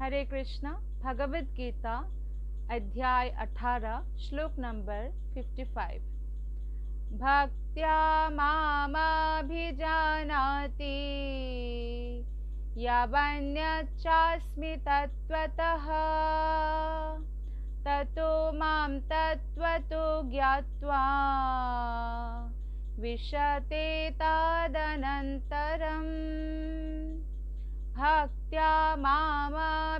हरे कृष्णा। भगवद गीता अध्याय 18 श्लोक नंबर 55। भक्त्या मामभिजानाति यावन्यच्चास्मि तत्त्वतः ततो मां तत्त्वतो ज्ञात्वा विशते तदनन्तरम्। भक्त्या मामभिजानाति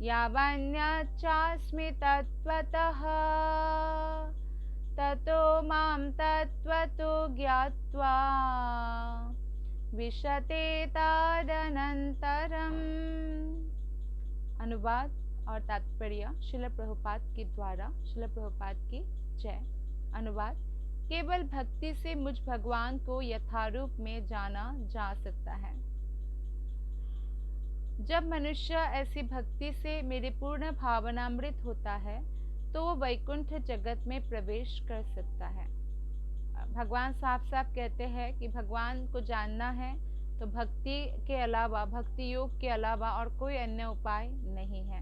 यावन्यच्चास्मि तत्त्वतः ततो मां तत्त्वतो ज्ञात्वा विशते तदनन्तरम्। अनुवाद और तात्पर्य श्रील प्रभुपाद के द्वारा। श्रील प्रभुपाद की जय। अनुवाद: केवल भक्ति से मुझ भगवान को यथारूप में जाना जा सकता है। जब मनुष्य ऐसी भक्ति से मेरे पूर्ण भावनामृत होता है तो वो वैकुंठ जगत में प्रवेश कर सकता है। भगवान साफ साफ कहते हैं कि भगवान को जानना है तो भक्ति के अलावा, भक्ति योग के अलावा और कोई अन्य उपाय नहीं है।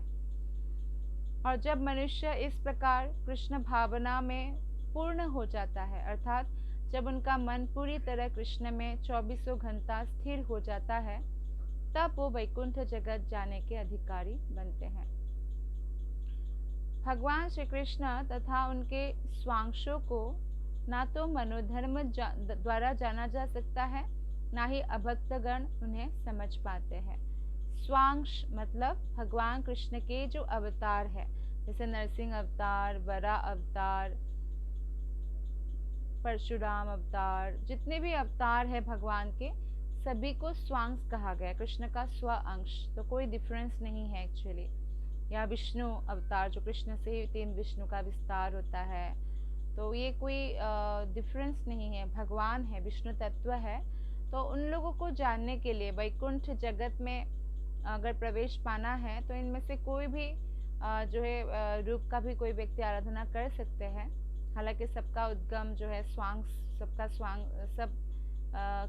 और जब मनुष्य इस प्रकार कृष्ण भावना में पूर्ण हो जाता है, अर्थात जब उनका मन पूरी तरह कृष्ण में 24 घंटा स्थिर हो जाता है, तब वो वैकुंठ जगत जाने के अधिकारी बनते हैं। भगवान श्री कृष्ण तथा उनके स्वांशों को ना तो मनोधर्म द्वारा जाना जा सकता है, ना ही अभक्तगण उन्हें समझ पाते हैं। स्वांश मतलब भगवान कृष्ण के जो अवतार है, जैसे नरसिंह अवतार, वरा अवतार, परशुराम अवतार, जितने भी अवतार है भगवान के, सभी को स्वांश कहा गया। कृष्ण का स्व अंश, तो कोई डिफरेंस नहीं है एक्चुअली। या विष्णु अवतार, जो कृष्ण से 3 विष्णु का विस्तार होता है, तो ये कोई डिफरेंस नहीं है। भगवान है, विष्णु तत्व है। तो उन लोगों को जानने के लिए वैकुंठ जगत में अगर प्रवेश पाना है तो इनमें से कोई भी जो है रूप का भी कोई व्यक्ति आराधना कर सकते हैं। हालांकि सबका उद्गम जो है स्वांग, सबका स्वांग, सब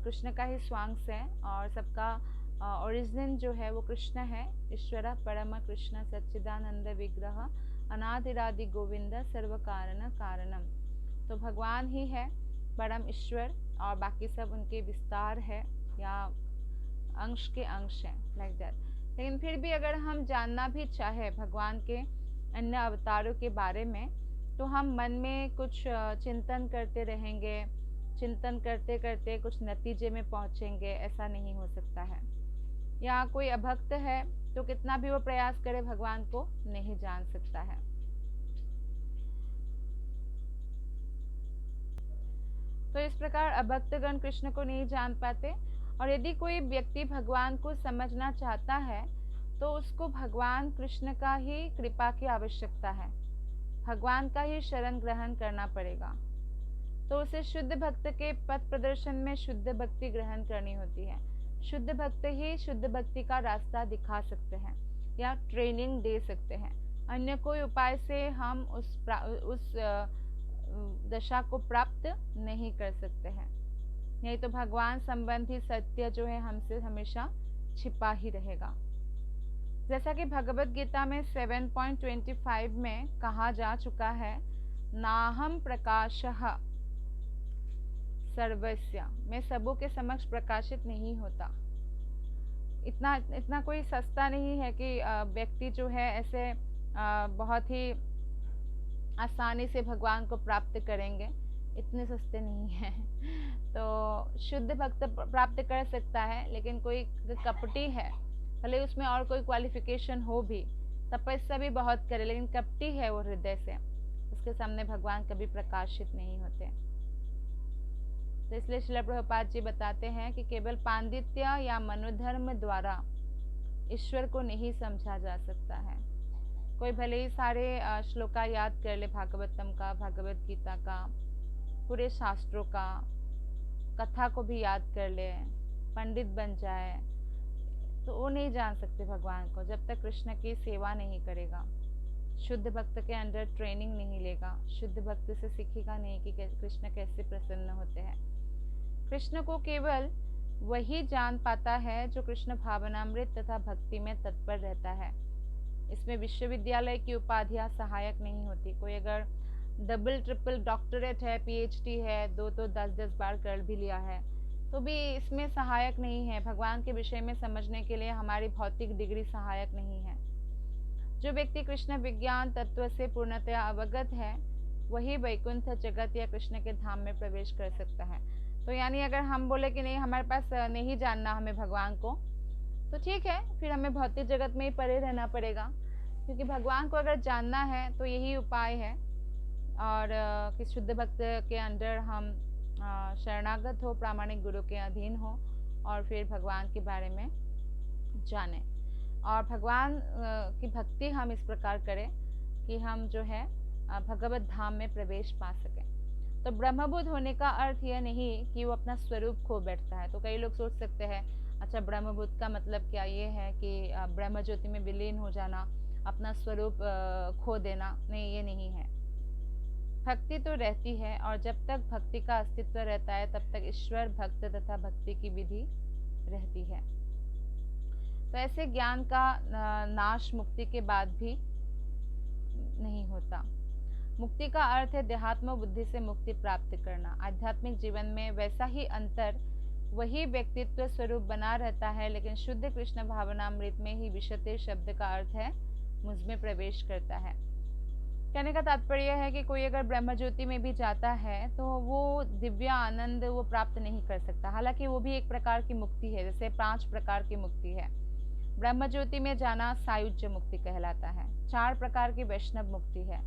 कृष्ण का ही स्वांग्स है और सबका ओरिजिन जो है वो कृष्ण है। ईश्वर परम कृष्ण सच्चिदानंद विग्रह अनादिरादि गोविंद सर्व कारण कारणम। तो भगवान ही है परम ईश्वर और बाकी सब उनके विस्तार है या अंश के अंश हैं, लाइक दैट। लेकिन फिर भी अगर हम जानना भी चाहे भगवान के अन्य अवतारों के बारे में, तो हम मन में कुछ चिंतन करते रहेंगे, चिंतन करते करते कुछ नतीजे में पहुंचेंगे, ऐसा नहीं हो सकता है। या कोई अभक्त है तो कितना भी वो प्रयास करे भगवान को नहीं जान सकता है। तो इस प्रकार अभक्तगण कृष्ण को नहीं जान पाते। और यदि कोई व्यक्ति भगवान को समझना चाहता है तो उसको भगवान कृष्ण का ही कृपा की आवश्यकता है, भगवान का ही शरण ग्रहण करना पड़ेगा। तो उसे शुद्ध भक्त के पथ प्रदर्शन में शुद्ध भक्ति ग्रहण करनी होती है। शुद्ध भक्त ही शुद्ध भक्ति का रास्ता दिखा सकते हैं या ट्रेनिंग दे सकते हैं। अन्य कोई उपाय से हम उस दशा को प्राप्त नहीं कर सकते हैं। नहीं तो भगवान संबंधी सत्य जो है हमसे हमेशा छिपा ही रहेगा। जैसा कि भगवद गीता में 7.25 में कहा जा चुका है, नाहम प्रकाशः सर्वस्य, मैं सबों के समक्ष प्रकाशित नहीं होता। इतना कोई सस्ता नहीं है कि व्यक्ति जो है ऐसे बहुत ही आसानी से भगवान को प्राप्त करेंगे, इतने सस्ते नहीं हैं। तो शुद्ध भक्त प्राप्त कर सकता है, लेकिन कोई कपटी है, भले उसमें और कोई क्वालिफिकेशन हो भी, तपस्या भी बहुत करे, लेकिन कपटी है वो हृदय से, उसके सामने भगवान कभी प्रकाशित नहीं होते। तो इसलिए श्रील प्रभुपाद जी बताते हैं कि केवल पांडित्य या मनोधर्म द्वारा ईश्वर को नहीं समझा जा सकता है। कोई भले ही सारे श्लोका याद कर ले, भागवतम का, भगवत गीता का, पूरे शास्त्रों का, कथा को भी याद कर ले, पंडित बन जाए, तो वो नहीं जान सकते भगवान को जब तक कृष्ण की सेवा नहीं करेगा, शुद्ध भक्त के अंडर ट्रेनिंग नहीं लेगा, शुद्ध भक्त से सीखेगा नहीं कि कृष्ण कैसे प्रसन्न होते हैं। कृष्ण को केवल वही जान पाता है जो कृष्ण भावनामृत तथा भक्ति में तत्पर रहता है। इसमें विश्वविद्यालय की उपाधियां सहायक नहीं होती। कोई अगर डबल ट्रिपल डॉक्टरेट है, पीएचडी है, 10-10 बार कर भी लिया है, तो भी इसमें सहायक नहीं है। भगवान के विषय में समझने के लिए हमारी भौतिक डिग्री सहायक नहीं है। जो व्यक्ति कृष्ण विज्ञान तत्व से पूर्णतया अवगत है, वही वैकुंठ जगत या कृष्ण के धाम में प्रवेश कर सकता है। तो यानी अगर हम बोले कि नहीं, हमारे पास नहीं जानना हमें भगवान को, तो ठीक है, फिर हमें भौतिक जगत में ही पड़े रहना पड़ेगा, क्योंकि भगवान को अगर जानना है तो यही उपाय है। और कि शुद्ध भक्त के अंडर हम शरणागत हो, प्रामाणिक गुरु के अधीन हो, और फिर भगवान के बारे में जानें। और भगवान की भक्ति हम इस प्रकार करें कि हम जो है भगवत धाम में प्रवेश पा सकें। तो ब्रह्मबुद्ध होने का अर्थ यह नहीं कि वो अपना स्वरूप खो बैठता है। तो कई लोग सोच सकते हैं, अच्छा ब्रह्मबुद्ध का मतलब क्या ये है कि ब्रह्म ज्योति में विलीन हो जाना, अपना स्वरूप खो देना? नहीं, ये नहीं है। भक्ति तो रहती है, और जब तक भक्ति का अस्तित्व रहता है तब तक ईश्वर, भक्त तथा भक्ति की विधि रहती है। तो ऐसे ज्ञान का नाश मुक्ति के बाद भी नहीं होता। मुक्ति का अर्थ है देहात्म बुद्धि से मुक्ति प्राप्त करना। आध्यात्मिक जीवन में वैसा ही अंतर, वही व्यक्तित्व स्वरूप बना रहता है, लेकिन शुद्ध कृष्ण भावनामृत में ही विशते शब्द का अर्थ है मुझमें प्रवेश करता है। कहने का तात्पर्य है कि कोई अगर ब्रह्म ज्योति में भी जाता है तो वो दिव्य आनंद वो प्राप्त नहीं कर सकता। हालांकि वो भी एक प्रकार की मुक्ति है, जैसे 5 प्रकार की मुक्ति है। ब्रह्म ज्योति में जाना सायुज्य मुक्ति कहलाता है। 4 प्रकार की वैष्णव मुक्ति है।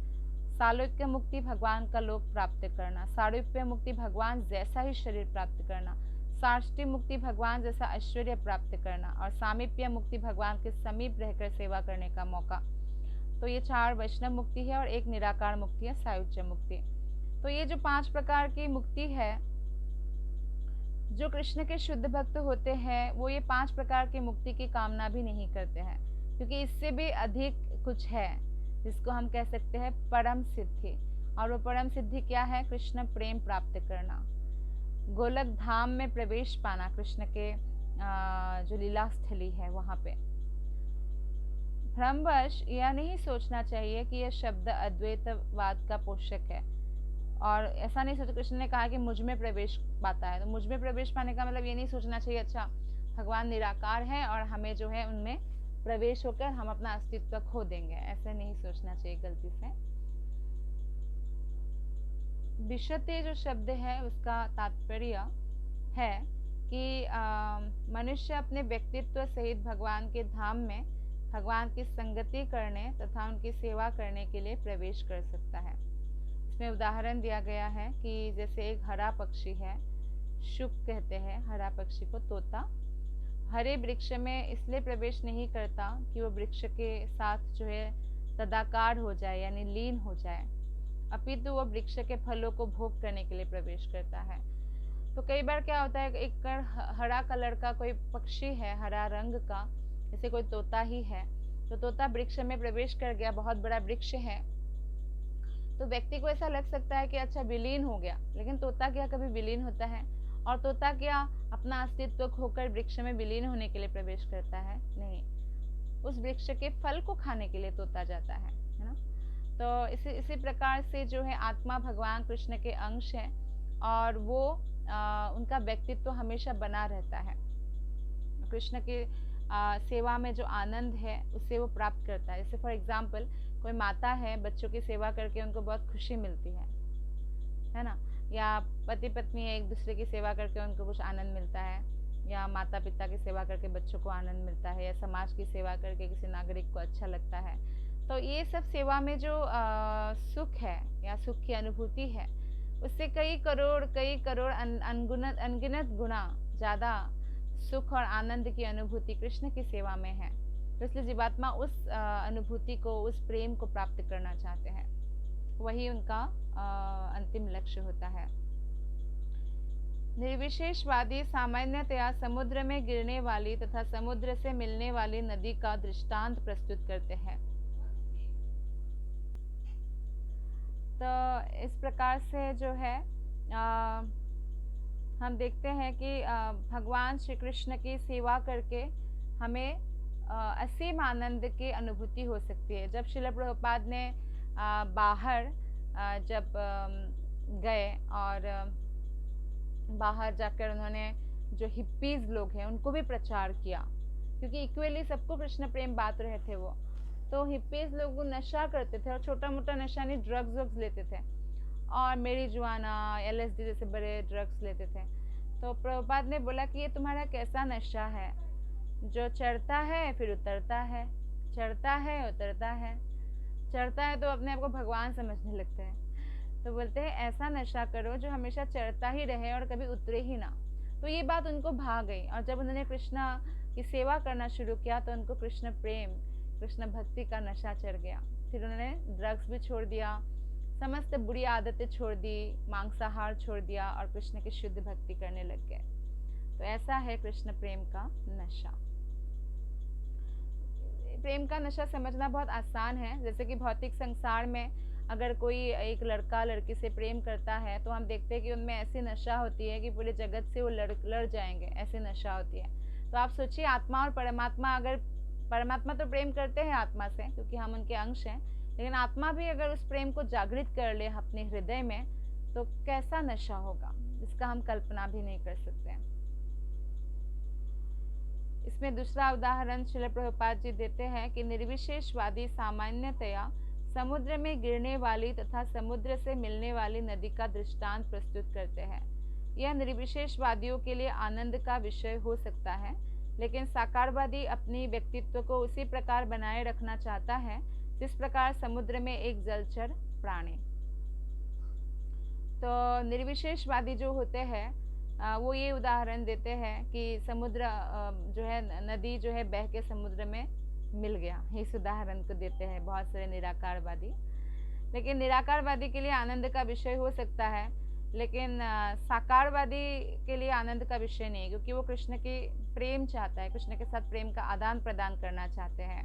सालोक्य मुक्ति भगवान का लोक प्राप्त करना, सारूप्य मुक्ति भगवान जैसा ही शरीर प्राप्त करना, साष्टी मुक्ति भगवान जैसा ऐश्वर्य प्राप्त करना, और सामीप्य मुक्ति भगवान के समीप रहकर सेवा करने का मौका। तो ये 4 वैष्णव मुक्ति है, और एक निराकार मुक्ति है, सायुज्य मुक्ति। तो ये जो 5 प्रकार की मुक्ति है, जो कृष्ण के शुद्ध भक्त होते हैं वो ये 5 प्रकार की मुक्ति की कामना भी नहीं करते हैं, क्योंकि इससे भी अधिक कुछ है जिसको हम कह सकते हैं परम सिद्धि। और वो परम सिद्धि क्या है? कृष्ण प्रेम प्राप्त करना, गोलक धाम में प्रवेश पाना, कृष्ण के जो लीला स्थली है वहाँ पे। भ्रमवश यह नहीं सोचना चाहिए कि यह शब्द अद्वैतवाद का पोषक है, और ऐसा नहीं सोचा। कृष्ण ने कहा कि मुझ में प्रवेश पाता है, तो मुझ में प्रवेश पाने का मतलब ये नहीं सोचना चाहिए अच्छा भगवान निराकार है और हमें जो है उनमें प्रवेश होकर हम अपना अस्तित्व खो देंगे, ऐसे नहीं सोचना चाहिए गलती से। विशते जो शब्द है उसका तात्पर्य है कि मनुष्य अपने व्यक्तित्व सहित भगवान के धाम में भगवान की संगति करने तथा उनकी सेवा करने के लिए प्रवेश कर सकता है। इसमें उदाहरण दिया गया है कि जैसे एक हरा पक्षी है, शुक कहते हैं हरा पक्षी को, तोता हरे वृक्ष में इसलिए प्रवेश नहीं करता कि वो वृक्ष के साथ जो है तदाकार हो जाए, यानी लीन हो जाए, अपितु वो वृक्ष के फलों को भोग करने के लिए प्रवेश करता है। तो कई बार क्या होता है, एक हरा कलर का कोई पक्षी है, हरा रंग का, जैसे कोई तोता ही है, तो तोता वृक्ष में प्रवेश कर गया, बहुत बड़ा वृक्ष है, तो व्यक्ति को ऐसा लग सकता है कि अच्छा विलीन हो गया, लेकिन तोता क्या कभी विलीन होता है? और तोता क्या अपना अस्तित्व खोकर वृक्ष में विलीन होने के लिए प्रवेश करता है? नहीं, उस वृक्ष के फल को खाने के लिए तोता जाता है ना। तो इसी प्रकार से जो है आत्मा भगवान कृष्ण के अंश है, और वो उनका व्यक्तित्व हमेशा बना रहता है। कृष्ण के सेवा में जो आनंद है उससे वो प्राप्त करता है। जैसे फॉर एग्जाम्पल कोई माता है, बच्चों की सेवा करके उनको बहुत खुशी मिलती है ना, या पति पत्नी एक दूसरे की सेवा करके उनको कुछ आनंद मिलता है, या माता पिता की सेवा करके बच्चों को आनंद मिलता है, या समाज की सेवा करके किसी नागरिक को अच्छा लगता है। तो ये सब सेवा में जो सुख है या सुख की अनुभूति है, उससे कई करोड़ अनगिनत गुना ज़्यादा सुख और आनंद की अनुभूति कृष्ण की सेवा में है। तो इसलिए जीवात्मा उस अनुभूति को, उस प्रेम को प्राप्त करना चाहते हैं, वही उनका अंतिम लक्ष्य होता है। निर्विशेषवादी सामान्यतया समुद्र में गिरने वाली तथा समुद्र से मिलने वाली नदी का दृष्टांत प्रस्तुत करते हैं। तो इस प्रकार से जो है हम देखते हैं कि भगवान श्री कृष्ण की सेवा करके हमें असीम आनंद की अनुभूति हो सकती है। जब श्रील प्रभुपाद ने बाहर जब गए और बाहर जाकर उन्होंने जो हिप्पीज लोग हैं उनको भी प्रचार किया, क्योंकि इक्वली सबको कृष्ण प्रेम बांट रहे थे वो। तो हिप्पीज लोग नशा करते थे और छोटा मोटा नशा नहीं, ड्रग्स वग्स लेते थे और मेरीजुआना, LSD जैसे बड़े ड्रग्स लेते थे। तो प्रभुपाद ने बोला कि ये तुम्हारा कैसा नशा है जो चढ़ता है फिर उतरता है, चढ़ता है उतरता है, चढ़ता है तो अपने आप को भगवान समझने लगते हैं। तो बोलते हैं ऐसा नशा करो जो हमेशा चढ़ता ही रहे और कभी उतरे ही ना। तो ये बात उनको भा गई और जब उन्होंने कृष्णा की सेवा करना शुरू किया तो उनको कृष्ण प्रेम, कृष्ण भक्ति का नशा चढ़ गया। फिर उन्होंने ड्रग्स भी छोड़ दिया, समस्त बुरी आदतें छोड़ दी, मांसाहार छोड़ दिया और कृष्ण की शुद्ध भक्ति करने लग गए। तो ऐसा है कृष्ण प्रेम का नशा। प्रेम का नशा समझना बहुत आसान है। जैसे कि भौतिक संसार में अगर कोई एक लड़का लड़की से प्रेम करता है तो हम देखते हैं कि उनमें ऐसी नशा होती है कि पूरे जगत से वो लड़ जाएंगे, ऐसी नशा होती है। तो आप सोचिए आत्मा और परमात्मा, अगर परमात्मा तो प्रेम करते हैं आत्मा से क्योंकि हम उनके अंश हैं, लेकिन आत्मा भी अगर उस प्रेम को जागृत कर ले अपने हृदय में तो कैसा नशा होगा, इसका हम कल्पना भी नहीं कर सकते हैं। इसमें दूसरा उदाहरण श्रील प्रभुपाद जी देते हैं कि निर्विशेषवादी सामान्यतया समुद्र में गिरने वाली तथा समुद्र से मिलने वाली नदी का दृष्टांत प्रस्तुत करते हैं। यह निर्विशेषवादियों के लिए आनंद का विषय हो सकता है, लेकिन साकारवादी अपनी व्यक्तित्व को उसी प्रकार बनाए रखना चाहता है जिस प्रकार समुद्र में एक जलचर प्राणी। तो निर्विशेषवादी जो होते हैं वो ये उदाहरण देते हैं कि समुद्र जो है, नदी जो है बह के समुद्र में मिल गया, इस उदाहरण को देते हैं बहुत सारे निराकारवादी। लेकिन निराकारवादी के लिए आनंद का विषय हो सकता है, लेकिन साकारवादी के लिए आनंद का विषय नहीं, क्योंकि वो कृष्ण की प्रेम चाहता है, कृष्ण के साथ प्रेम का आदान प्रदान करना चाहते हैं।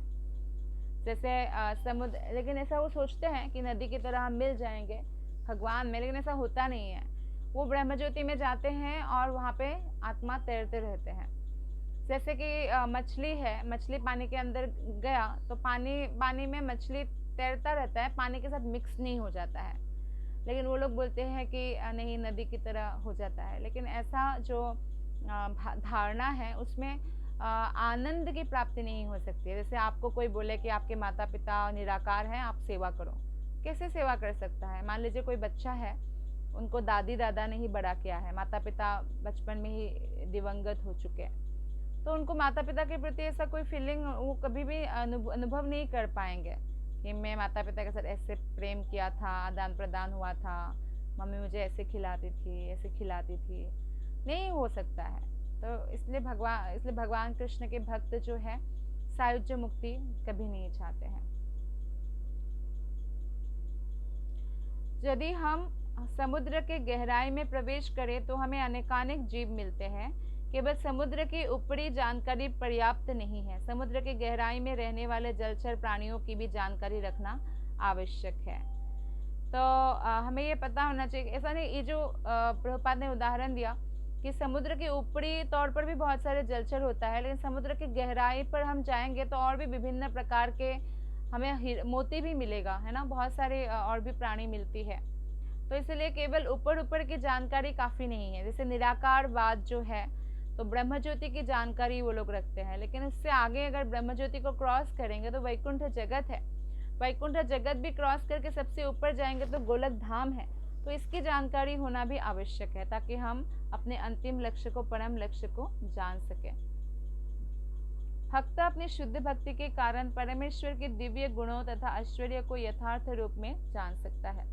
जैसे समुद्र, लेकिन ऐसा वो सोचते हैं कि नदी की तरह हम मिल जाएंगे भगवान में, लेकिन ऐसा होता नहीं है। वो ब्रह्म ज्योति में जाते हैं और वहाँ पे आत्मा तैरते रहते हैं। जैसे कि मछली है, मछली पानी के अंदर गया तो पानी में मछली तैरता रहता है, पानी के साथ मिक्स नहीं हो जाता है। लेकिन वो लोग बोलते हैं कि नहीं, नदी की तरह हो जाता है। लेकिन ऐसा जो धारणा है उसमें आनंद की प्राप्ति नहीं हो सकती है। जैसे आपको कोई बोले कि आपके माता पिता निराकार हैं, आप सेवा करो, कैसे सेवा कर सकता है? मान लीजिए कोई बच्चा है, उनको दादी दादा ने ही बड़ा किया है, माता पिता बचपन में ही दिवंगत हो चुके हैं, तो उनको माता पिता के प्रति ऐसा कोई फीलिंग वो कभी भी अनुभव नहीं कर पाएंगे कि मैं माता पिता के साथ ऐसे प्रेम किया था, आदान प्रदान हुआ था, मम्मी मुझे ऐसे खिलाती थी, ऐसे खिलाती थी, नहीं हो सकता है। तो इसलिए भगवान कृष्ण के भक्त जो है सायुज्य मुक्ति कभी नहीं चाहते हैं। यदि हम समुद्र के गहराई में प्रवेश करें तो हमें अनेकानेक जीव मिलते हैं। केवल समुद्र की ऊपरी जानकारी पर्याप्त नहीं है, समुद्र की गहराई में रहने वाले जलचर प्राणियों की भी जानकारी रखना आवश्यक है। तो हमें ये पता होना चाहिए, ऐसा नहीं, ये जो प्रभुपाद ने उदाहरण दिया कि समुद्र के ऊपरी तौर पर भी बहुत सारे जलचर होता है, लेकिन समुद्र की गहराई पर हम जाएंगे तो और भी विभिन्न प्रकार के हमें मोती भी मिलेगा, है ना, बहुत सारे और भी प्राणी मिलती है। तो इसलिए केवल ऊपर की जानकारी काफ़ी नहीं है। जैसे निराकारवाद जो है तो ब्रह्म ज्योति की जानकारी वो लोग रखते हैं, लेकिन उससे आगे अगर ब्रह्म ज्योति को क्रॉस करेंगे तो वैकुंठ जगत है, वैकुंठ जगत भी क्रॉस करके सबसे ऊपर जाएंगे तो गोलक धाम है। तो इसकी जानकारी होना भी आवश्यक है ताकि हम अपने अंतिम लक्ष्य को, परम लक्ष्य को जान सकें। भक्त अपनी शुद्ध भक्ति के कारण परमेश्वर के दिव्य गुणों तथा ऐश्वर्य को यथार्थ रूप में जान सकता है।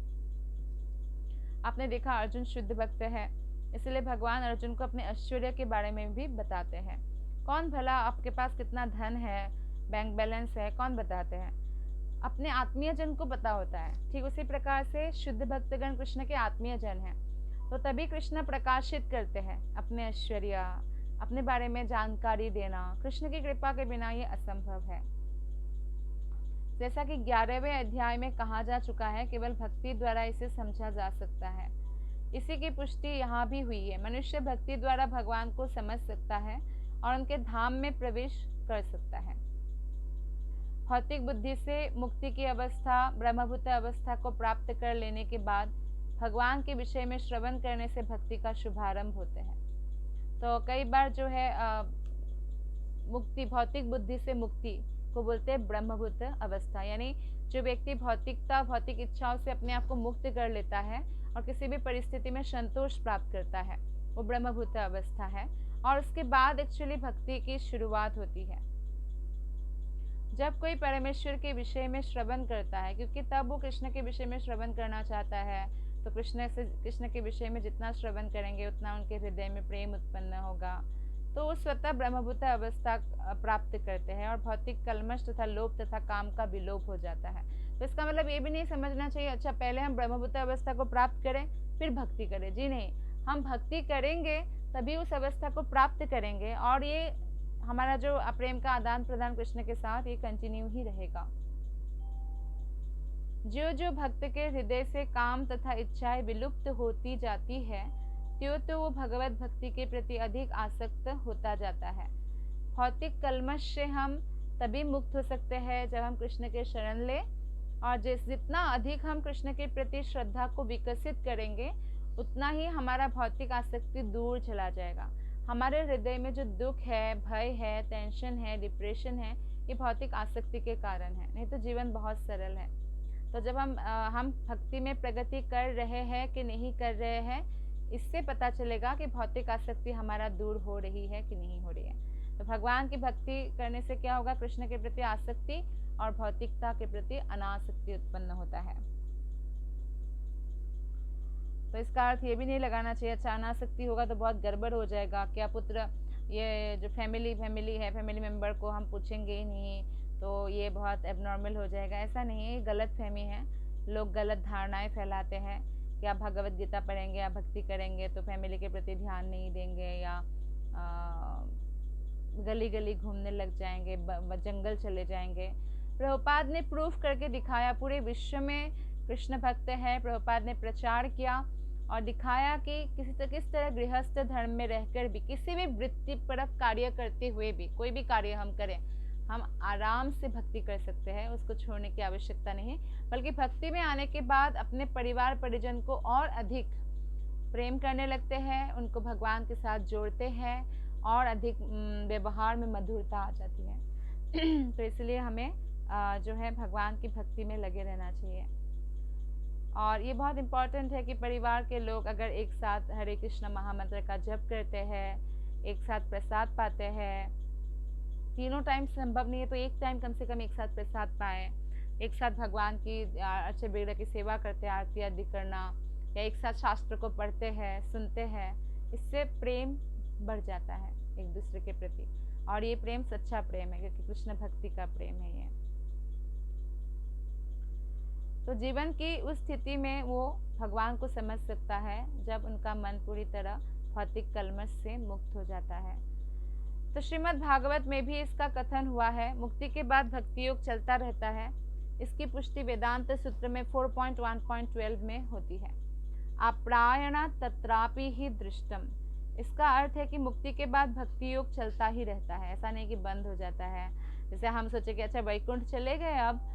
आपने देखा अर्जुन शुद्ध भक्त है, इसलिए भगवान अर्जुन को अपने ऐश्वर्य के बारे में भी बताते हैं। कौन भला आपके पास कितना धन है, बैंक बैलेंस है, कौन बताते हैं? अपने आत्मीय जन को पता होता है। ठीक उसी प्रकार से शुद्ध भक्तगण कृष्ण के आत्मीय जन हैं, तो तभी कृष्ण प्रकाशित करते हैं अपने ऐश्वर्य, अपने बारे में जानकारी देना। कृष्ण की कृपा के बिना ये असंभव है। जैसा कि 11वें अध्याय में कहा जा चुका है, केवल भक्ति द्वारा इसे समझा जा सकता है। इसी की पुष्टि यहाँ भी हुई है। मनुष्य भक्ति द्वारा भगवान को समझ सकता है और उनके धाम में प्रवेश कर सकता है। भौतिक बुद्धि से मुक्ति की अवस्था, ब्रह्मभूत अवस्था को प्राप्त कर लेने के बाद भगवान के विषय में श्रवण करने से भक्ति का शुभारंभ होते हैं। तो कई बार जो है मुक्ति, भौतिक बुद्धि से मुक्ति को बोलते हैं ब्रह्मभूत अवस्था, यानी जो व्यक्ति भौतिकता, भौतिक इच्छाओं से अपने आप को मुक्त कर लेता है और किसी भी परिस्थिति में संतोष प्राप्त करता है, वो ब्रह्मभूत अवस्था है। और उसके बाद एक्चुअली भक्ति की शुरुआत होती है। जब कोई परमेश्वर के विषय में श्रवण करता है, क्योंकि तब वो कृष्ण के विषय में श्रवण करना चाहता है, तो कृष्ण के विषय में जितना श्रवण करेंगे उतना उनके हृदय में प्रेम उत्पन्न होगा, तो वो स्वतः ब्रह्मभूत अवस्था प्राप्त करते हैं और भौतिक कल्मश तथा लोभ तथा काम का विलोप हो जाता है। तो इसका मतलब ये भी नहीं समझना चाहिए अच्छा पहले हम ब्रह्मभूत अवस्था को प्राप्त करें फिर भक्ति करें। जी नहीं, हम भक्ति करेंगे तभी उस अवस्था को प्राप्त करेंगे और ये हमारा जो प्रेम का आदान प्रदान कृष्ण के साथ ये कंटिन्यू ही रहेगा। जो जो भक्त के हृदय से काम तथा इच्छाएं विलुप्त होती जाती है, त्यों तो वो भगवत भक्ति के प्रति अधिक आसक्त होता जाता है। भौतिक कल्मश से हम तभी मुक्त हो सकते हैं जब हम कृष्ण के शरण ले, और जितना अधिक हम कृष्ण के प्रति श्रद्धा को विकसित करेंगे उतना ही हमारा भौतिक आसक्ति दूर चला जाएगा। हमारे हृदय में जो दुख है, भय है, टेंशन है, डिप्रेशन है, ये भौतिक आसक्ति के कारण है, नहीं तो जीवन बहुत सरल है। तो जब हम भक्ति में प्रगति कर रहे हैं कि नहीं कर रहे हैं, इससे पता चलेगा कि भौतिक आसक्ति हमारा दूर हो रही है कि नहीं हो रही है। तो भगवान की भक्ति करने से क्या होगा, कृष्ण के प्रति आसक्ति और भौतिकता के प्रति अनासक्ति उत्पन्न होता है। तो इसका अर्थ ये भी नहीं लगाना चाहिए अच्छा अनासक्ति होगा तो बहुत गड़बड़ हो जाएगा, क्या पुत्र ये जो फैमिली है, फैमिली मेंबर को हम पूछेंगे ही नहीं तो ये बहुत एबनॉर्मल हो जाएगा। ऐसा नहीं है, ये गलत फहमी है। लोग गलत धारणाएं फैलाते हैं कि आप भगवत गीता पढ़ेंगे या भक्ति करेंगे तो फैमिली के प्रति ध्यान नहीं देंगे या गली गली घूमने लग जाएंगे, जंगल चले जाएंगे। प्रभुपाद ने प्रूफ करके दिखाया, पूरे विश्व में कृष्ण भक्त है। प्रभुपाद ने प्रचार किया और दिखाया कि किस तरह गृहस्थ धर्म में रहकर भी, किसी भी वृत्तिपरक कार्य करते हुए भी, कोई भी कार्य हम करें, हम आराम से भक्ति कर सकते हैं, उसको छोड़ने की आवश्यकता नहीं। बल्कि भक्ति में आने के बाद अपने परिवार परिजन को और अधिक प्रेम करने लगते हैं, उनको भगवान के साथ जोड़ते हैं और अधिक व्यवहार में मधुरता आ जाती है। तो इसलिए हमें जो है भगवान की भक्ति में लगे रहना चाहिए। और ये बहुत इम्पॉर्टेंट है कि परिवार के लोग अगर एक साथ हरे कृष्ण महामंत्र का जप करते हैं, एक साथ प्रसाद पाते हैं, तीनों टाइम संभव नहीं है तो एक टाइम कम से कम एक साथ प्रसाद पाएँ, एक साथ भगवान की अच्छे बेगड़ा की सेवा करते हैं, आरती आदि करना, या एक साथ शास्त्र को पढ़ते हैं, सुनते हैं, इससे प्रेम बढ़ जाता है एक दूसरे के प्रति। और ये प्रेम सच्चा प्रेम है क्योंकि कृष्ण भक्ति का प्रेम है ये। तो जीवन की उस स्थिति में वो भगवान को समझ सकता है जब उनका मन पूरी तरह भौतिक कल्मश से मुक्त हो जाता है। तो श्रीमद् भागवत में भी इसका कथन हुआ है, मुक्ति के बाद भक्ति योग चलता रहता है। इसकी पुष्टि वेदांत सूत्र में 4.1.12 में होती है। अप्रायण तत्रापि ही दृष्टम। इसका अर्थ है कि मुक्ति के बाद भक्ति योग चलता ही रहता है, ऐसा नहीं कि बंद हो जाता है। जैसे हम सोचे कि अच्छा वैकुंठ चले गए, अब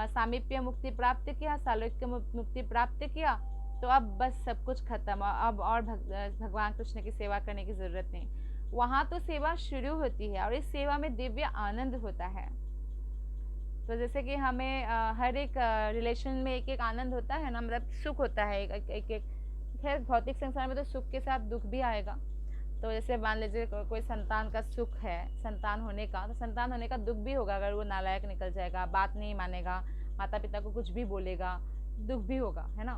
सामीप्य मुक्ति प्राप्त किया, सालोक्य मुक्ति प्राप्त किया, तो अब बस सब कुछ खत्म, अब और भगवान कृष्ण की सेवा करने की जरूरत नहीं। वहाँ तो सेवा शुरू होती है और इस सेवा में दिव्य आनंद होता है। तो जैसे कि हमें हर एक रिलेशन में एक एक आनंद होता है ना, मतलब सुख होता है एक खैर भौतिक संसार में तो सुख के साथ दुख भी आएगा। तो जैसे मान लीजिए कोई संतान का सुख है, संतान होने का, तो संतान होने का दुख भी होगा अगर वो नालायक निकल जाएगा, बात नहीं मानेगा, माता पिता को कुछ भी बोलेगा, दुख भी होगा, है ना।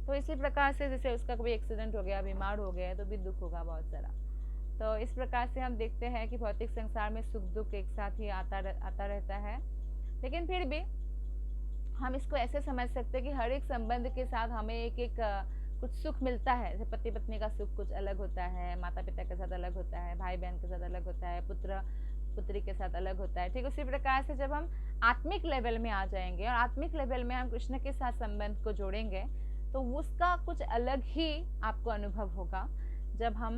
तो इसी प्रकार से जैसे उसका कोई एक्सीडेंट हो गया, बीमार हो गया, तो भी दुख होगा बहुत सारा। तो इस प्रकार से हम देखते हैं कि भौतिक संसार में सुख दुख एक साथ ही आता रहता है। लेकिन फिर भी हम इसको ऐसे समझ सकते हैं कि हर एक संबंध के साथ हमें एक कुछ सुख मिलता है। जैसे पति पत्नी का सुख कुछ अलग होता है, माता पिता के साथ अलग होता है, भाई बहन के साथ अलग होता है, पुत्र पुत्री के साथ अलग होता है। ठीक उसी प्रकार से जब हम आत्मिक लेवल में आ जाएंगे और आत्मिक लेवल में हम कृष्ण के साथ संबंध को जोड़ेंगे, तो उसका कुछ अलग ही आपको अनुभव होगा जब हम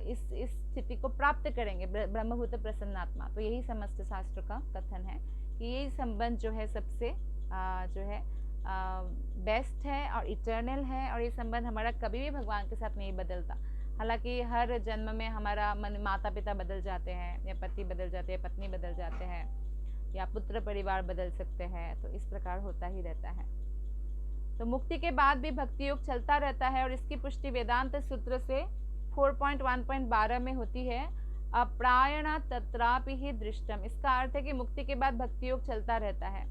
इस स्थिति को प्राप्त करेंगे, ब्रह्मभूत प्रसन्नात्मा। तो यही समस्त शास्त्र का कथन है कि यही संबंध जो है सबसे जो है बेस्ट है और इटर्नल है, और ये संबंध हमारा कभी भी भगवान के साथ नहीं बदलता। हालांकि हर जन्म में हमारा माता पिता बदल जाते हैं, या पति बदल जाते हैं, पत्नी बदल जाते हैं, या पुत्र परिवार बदल सकते हैं, तो इस प्रकार होता ही रहता है। तो मुक्ति के बाद भी भक्ति योग चलता रहता है, और इसकी पुष्टि वेदांत सूत्र से 4.1.12 में होती है। अप्रायण तत्रापि ही दृष्टम, इसका अर्थ है कि मुक्ति के बाद भक्ति योग चलता रहता है।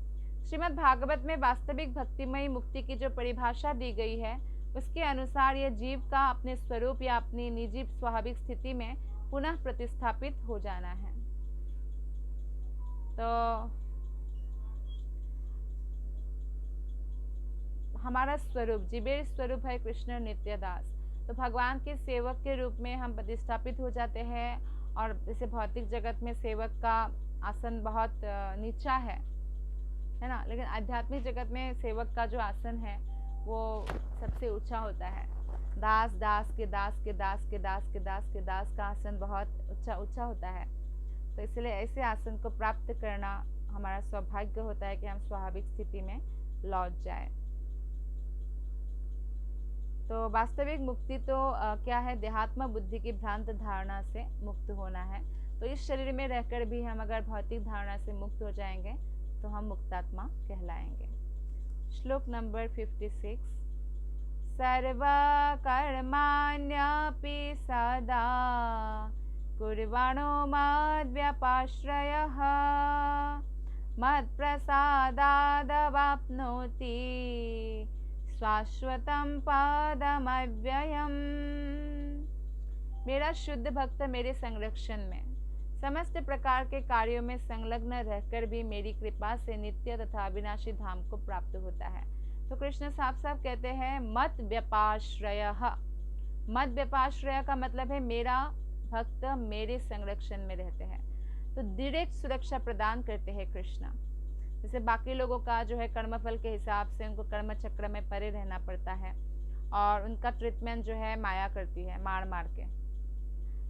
श्रीमद् भागवत में वास्तविक भक्तिमयी मुक्ति की जो परिभाषा दी गई है, उसके अनुसार यह जीव का अपने स्वरूप या अपनी निजी स्वाभाविक स्थिति में पुनः प्रतिस्थापित हो जाना है। तो हमारा स्वरूप, जीवेर स्वरूप है कृष्ण नित्यदास। तो भगवान के सेवक के रूप में हम प्रतिस्थापित हो जाते हैं, और जैसे भौतिक जगत में सेवक का आसन बहुत नीचा है ना, लेकिन आध्यात्मिक जगत में सेवक का जो आसन है वो सबसे ऊंचा होता है। दास दास के दास के दास के दास के दास के दास का आसन बहुत ऊंचा होता है। तो इसलिए ऐसे आसन को प्राप्त करना हमारा सौभाग्य होता है कि हम स्वाभाविक स्थिति में लौट जाए। तो वास्तविक मुक्ति तो क्या है, देहात्म बुद्धि की भ्रांत धारणा से मुक्त होना है। तो इस शरीर में रहकर भी हम अगर भौतिक धारणा से मुक्त हो जाएंगे तो हम मुक्तात्मा कहलाएंगे। श्लोक नंबर 56। सर्वकर्माण्यपि सदा कुर्वाणो मद्व्यपाश्रयः मत्प्रसादादवाप्नोति शाश्वतं पदमव्ययम्। मेरा शुद्ध भक्त मेरे संरक्षण में समस्त प्रकार के कार्यों में संलग्न रहकर भी मेरी कृपा से नित्य तथा अविनाशी धाम को प्राप्त होता है। तो कृष्ण साफ साफ कहते हैं मत व्यपाश्रयः। मत व्यपाश्रय का मतलब है मेरा भक्त मेरे संरक्षण में रहते हैं। तो डायरेक्ट सुरक्षा प्रदान करते हैं कृष्ण। जैसे बाकी लोगों का जो है कर्मफल के हिसाब से उनको कर्म चक्र में परे रहना पड़ता है, और उनका ट्रीटमेंट जो है माया करती है, मार के।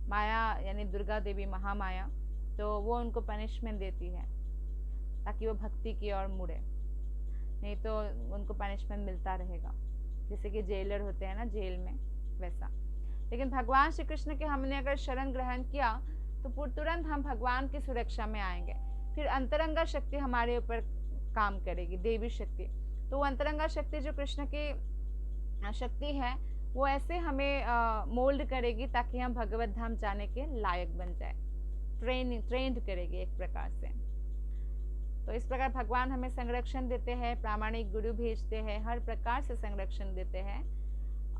माया यानी दुर्गा देवी महामाया, तो वो उनको पनिशमेंट देती है ताकि वो भक्ति की ओर मुड़े, नहीं तो उनको पनिशमेंट मिलता रहेगा। जैसे कि जेलर होते हैं ना जेल में, वैसा। लेकिन भगवान श्री कृष्ण के हमने अगर शरण ग्रहण किया तो तुरंत हम भगवान की सुरक्षा में आएंगे। फिर अंतरंगा शक्ति हमारे ऊपर काम करेगी, देवी शक्ति। तो वो अंतरंगा शक्ति जो कृष्ण की शक्ति है, वो ऐसे हमें मोल्ड करेगी ताकि हम भगवत धाम जाने के लायक बन जाए, ट्रेंड करेगी एक प्रकार से। तो इस प्रकार भगवान हमें संरक्षण देते हैं, प्रामाणिक गुरु भेजते हैं, हर प्रकार से संरक्षण देते हैं।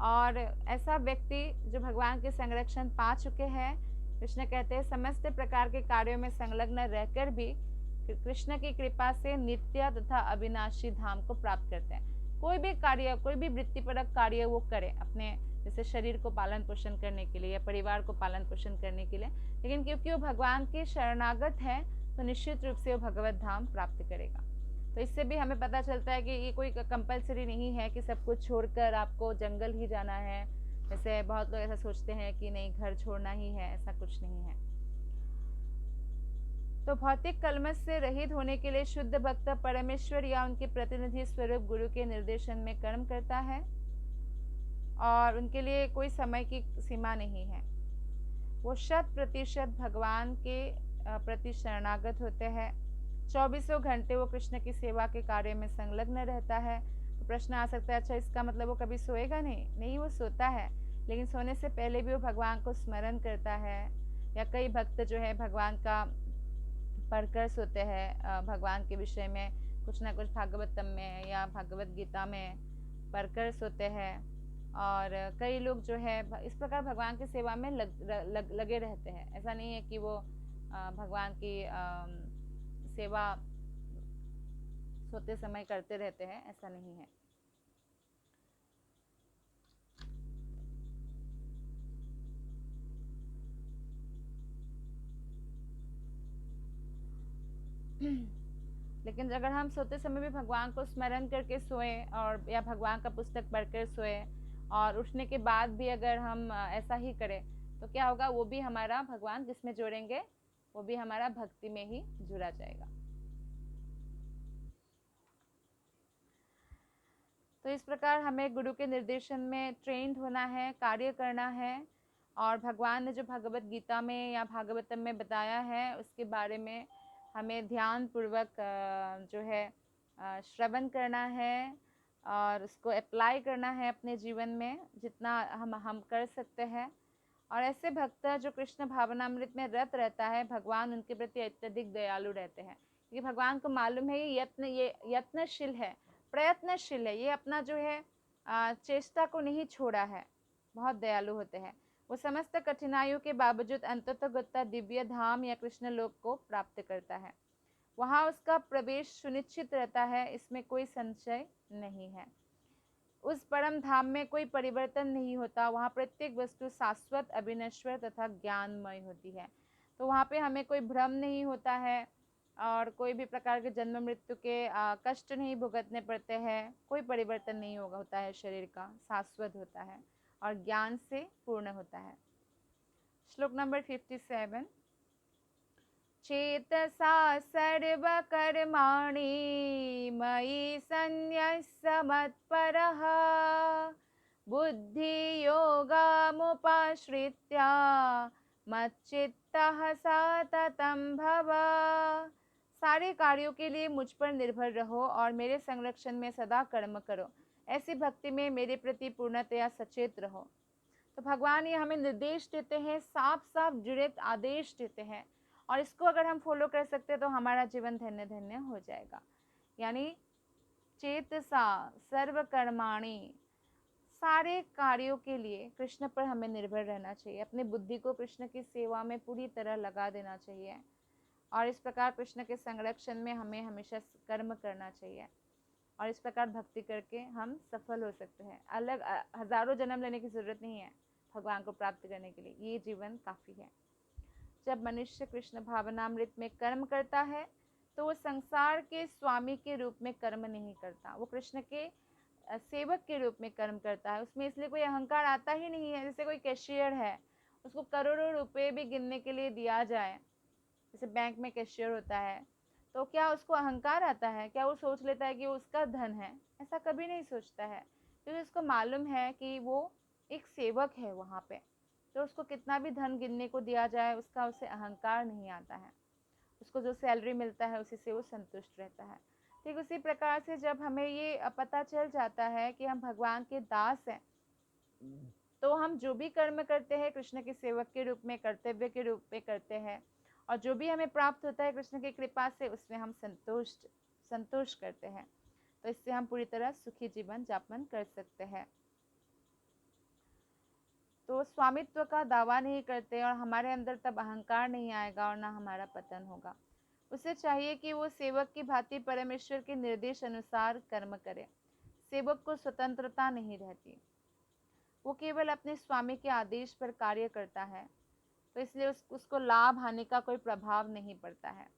और ऐसा व्यक्ति जो भगवान के संरक्षण पा चुके हैं, कृष्ण कहते हैं समस्त प्रकार के कार्यों में संलग्न रहकर भी कृष्ण की कृपा से नित्य तथा अविनाशी धाम को प्राप्त करते हैं। कोई भी कार्य, कोई भी वृत्तिपरक कार्य वो करे अपने, जैसे शरीर को पालन पोषण करने के लिए या परिवार को पालन पोषण करने के लिए, लेकिन क्योंकि वो भगवान के शरणागत है तो निश्चित रूप से वो भगवत धाम प्राप्त करेगा। तो इससे भी हमें पता चलता है कि ये कोई कंपलसरी नहीं है कि सब कुछ छोड़कर आपको जंगल ही जाना है। जैसे बहुत लोग ऐसा सोचते हैं कि नहीं घर छोड़ना ही है, ऐसा कुछ नहीं है। तो भौतिक कलमश से रहित होने के लिए शुद्ध भक्त परमेश्वर या उनके प्रतिनिधि स्वरूप गुरु के निर्देशन में कर्म करता है, और उनके लिए कोई समय की सीमा नहीं है। वो 100% भगवान के प्रति शरणागत होते हैं। 24 घंटे वो कृष्ण की सेवा के कार्य में संलग्न रहता है। तो प्रश्न आ सकता है, अच्छा इसका मतलब वो कभी सोएगा नहीं? नहीं, वो सोता है, लेकिन सोने से पहले भी वो भगवान को स्मरण करता है। या कई भक्त जो है भगवान का पढ़कर सोते हैं, भगवान के विषय में कुछ ना कुछ भागवतम में या भगवत गीता में पढ़कर सोते हैं। और कई लोग जो है इस प्रकार भगवान की सेवा में लगे रहते हैं। ऐसा नहीं है कि वो भगवान की सेवा सोते समय करते रहते हैं, ऐसा नहीं है। लेकिन अगर हम सोते समय भी भगवान को स्मरण करके सोएं और या भगवान का पुस्तक पढ़कर सोएं और उठने के बाद भी अगर हम ऐसा ही करें तो क्या होगा, वो भी हमारा भगवान जिसमें जोड़ेंगे वो भी हमारा भक्ति में ही जुड़ा जाएगा। तो इस प्रकार हमें गुरु के निर्देशन में ट्रेंड होना है, कार्य करना है और भगवान ने जो भगवत गीता में या भागवतम में बताया है उसके बारे में हमें ध्यान पूर्वक जो है श्रवण करना है और उसको अप्लाई करना है अपने जीवन में जितना हम कर सकते हैं। और ऐसे भक्त जो कृष्ण भावनामृत में रत रहता है, भगवान उनके प्रति अत्यधिक दयालु रहते हैं, क्योंकि भगवान को मालूम है ये यत्नशील है, प्रयत्नशील है, ये अपना जो है चेष्टा को नहीं छोड़ा है, बहुत दयालु होते हैं। वो समस्त कठिनाइयों के बावजूद अंततः दिव्य धाम या कृष्ण लोक को प्राप्त करता है। वहाँ उसका प्रवेश सुनिश्चित रहता है, इसमें कोई संशय नहीं है। उस परम धाम में कोई परिवर्तन नहीं होता, वहाँ प्रत्येक वस्तु शाश्वत, अविनश्वर तथा ज्ञानमय होती है। तो वहाँ पे हमें कोई भ्रम नहीं होता है और कोई भी प्रकार के जन्म मृत्यु के कष्ट नहीं भुगतने पड़ते हैं, कोई परिवर्तन नहीं होता है, शरीर का शाश्वत होता है और ज्ञान से पूर्ण होता है। श्लोक नंबर 57। चेतसा सर्वकर्माणि मयि सन्न्यस्य मत्परः बुद्धियोगमुपाश्रित्य मच्चित्तः सततं भव। सारे कार्यों के लिए मुझ पर निर्भर रहो और मेरे संरक्षण में सदा कर्म करो। ऐसी भक्ति में मेरे प्रति पूर्णतया सचेत रहो। तो भगवान ये हमें निर्देश देते हैं, साफ साफ डायरेक्ट आदेश देते हैं और इसको अगर हम फॉलो कर सकते हैं तो हमारा जीवन धन्य धन्य हो जाएगा। यानी चेतसा सर्वकर्माणि, सारे कार्यों के लिए कृष्ण पर हमें निर्भर रहना चाहिए, अपनी बुद्धि को कृष्ण की सेवा में पूरी तरह लगा देना चाहिए और इस प्रकार कृष्ण के संरक्षण में हमें हमेशा कर्म करना चाहिए और इस प्रकार भक्ति करके हम सफल हो सकते हैं। अलग हजारों जन्म लेने की जरूरत नहीं है भगवान को प्राप्त करने के लिए, ये जीवन काफ़ी है। जब मनुष्य कृष्ण भावनामृत में कर्म करता है तो वो संसार के स्वामी के रूप में कर्म नहीं करता, वो कृष्ण के सेवक के रूप में कर्म करता है। उसमें इसलिए कोई अहंकार आता ही नहीं है। जैसे कोई कैशियर है, उसको करोड़ों रुपए भी गिनने के लिए दिया जाए, जैसे बैंक में कैशियर होता है, तो क्या उसको अहंकार आता है? क्या वो सोच लेता है कि वो उसका धन है? ऐसा कभी नहीं सोचता है, क्योंकि उसको मालूम है कि वो एक सेवक है वहाँ पे। तो उसको कितना भी धन गिनने को दिया जाए उसका उसे अहंकार नहीं आता है, उसको जो सैलरी मिलता है उसी से वो संतुष्ट रहता है। ठीक उसी प्रकार से जब हमें ये पता चल जाता है कि हम भगवान के दास हैं, तो हम जो भी कर्म करते हैं कृष्ण के सेवक के रूप में, कर्तव्य के रूप में करते हैं और जो भी हमें प्राप्त होता है कृष्ण की कृपा से उसमें हम संतोष करते हैं। तो इससे हम पूरी तरह सुखी जीवन यापन कर सकते हैं। तो स्वामित्व का दावा नहीं करते और हमारे अंदर तब अहंकार नहीं आएगा और ना हमारा पतन होगा। उसे चाहिए कि वो सेवक की भांति परमेश्वर के निर्देश अनुसार कर्म करे। सेवक को स्वतंत्रता नहीं रहती, वो केवल अपने स्वामी के आदेश पर कार्य करता है, तो इसलिए उसको लाभ हानि का कोई प्रभाव नहीं पड़ता है।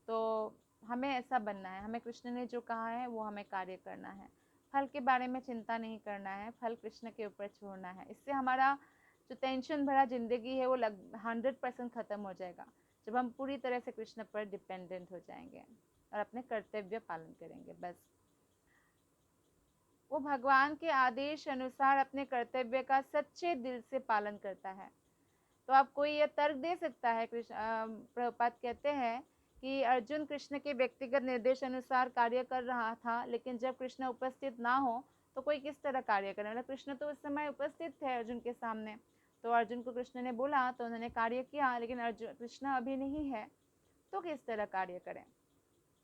तो हमें ऐसा बनना है, हमें कृष्ण ने जो कहा है वो हमें कार्य करना है, फल के बारे में चिंता नहीं करना है, फल कृष्ण के ऊपर छोड़ना है। इससे हमारा जो टेंशन भरा जिंदगी है वो 100% ख़त्म हो जाएगा जब हम पूरी तरह से कृष्ण पर डिपेंडेंट हो जाएंगे और अपने कर्तव्य पालन करेंगे। बस वो भगवान के आदेश अनुसार अपने कर्तव्य का सच्चे दिल से पालन करता है। तो आप कोई ये तर्क दे सकता है, प्रभुपाद कहते हैं कि अर्जुन कृष्ण के व्यक्तिगत निर्देश अनुसार कार्य कर रहा था, लेकिन जब कृष्ण उपस्थित ना हो तो कोई किस तरह कार्य करे? मतलब कृष्ण तो उस समय उपस्थित थे अर्जुन के सामने, तो अर्जुन को कृष्ण ने बोला तो उन्होंने कार्य किया, लेकिन अर्जुन कृष्ण अभी नहीं है तो किस तरह कार्य करें?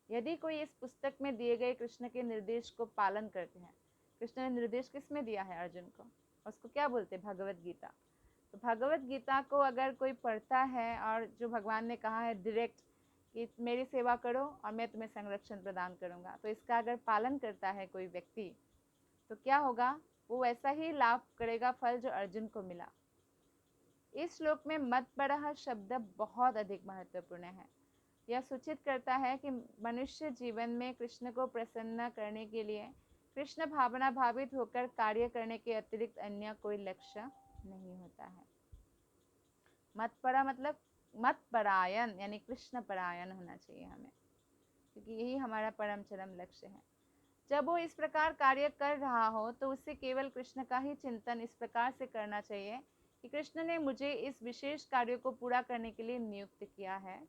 यदि कोई इस पुस्तक में दिए गए कृष्ण के निर्देश को पालन करते हैं, कृष्ण ने निर्देश किस में दिया है अर्जुन को, उसको क्या बोलते हैं? भगवत गीता। तो भगवत गीता को अगर कोई पढ़ता है और जो भगवान ने कहा है डायरेक्ट कि मेरी सेवा करो और मैं तुम्हें संरक्षण प्रदान करूंगा, तो इसका अगर पालन करता है कोई व्यक्ति तो क्या होगा? वो वैसा ही लाभ करेगा फल जो अर्जुन को मिला। इस श्लोक में मत परह शब्द बहुत अधिक महत्वपूर्ण है। यह सूचित करता है कि मनुष्य जीवन में कृष्ण को प्रसन्न करने के लिए कृष्ण भावना भावित होकर कार्य करने के अतिरिक्त अन्य कोई लक्ष्य नहीं होता है। मतपरा मतलब मत परायण, यानी कृष्ण परायण होना चाहिए हमें, क्योंकि यही हमारा परम चरम लक्ष्य है। जब वो इस प्रकार कार्य कर रहा हो तो उसे केवल कृष्ण का ही चिंतन इस प्रकार से करना चाहिए कि कृष्ण ने मुझे इस विशेष कार्य को पूरा करने के लिए नियुक्त किया है,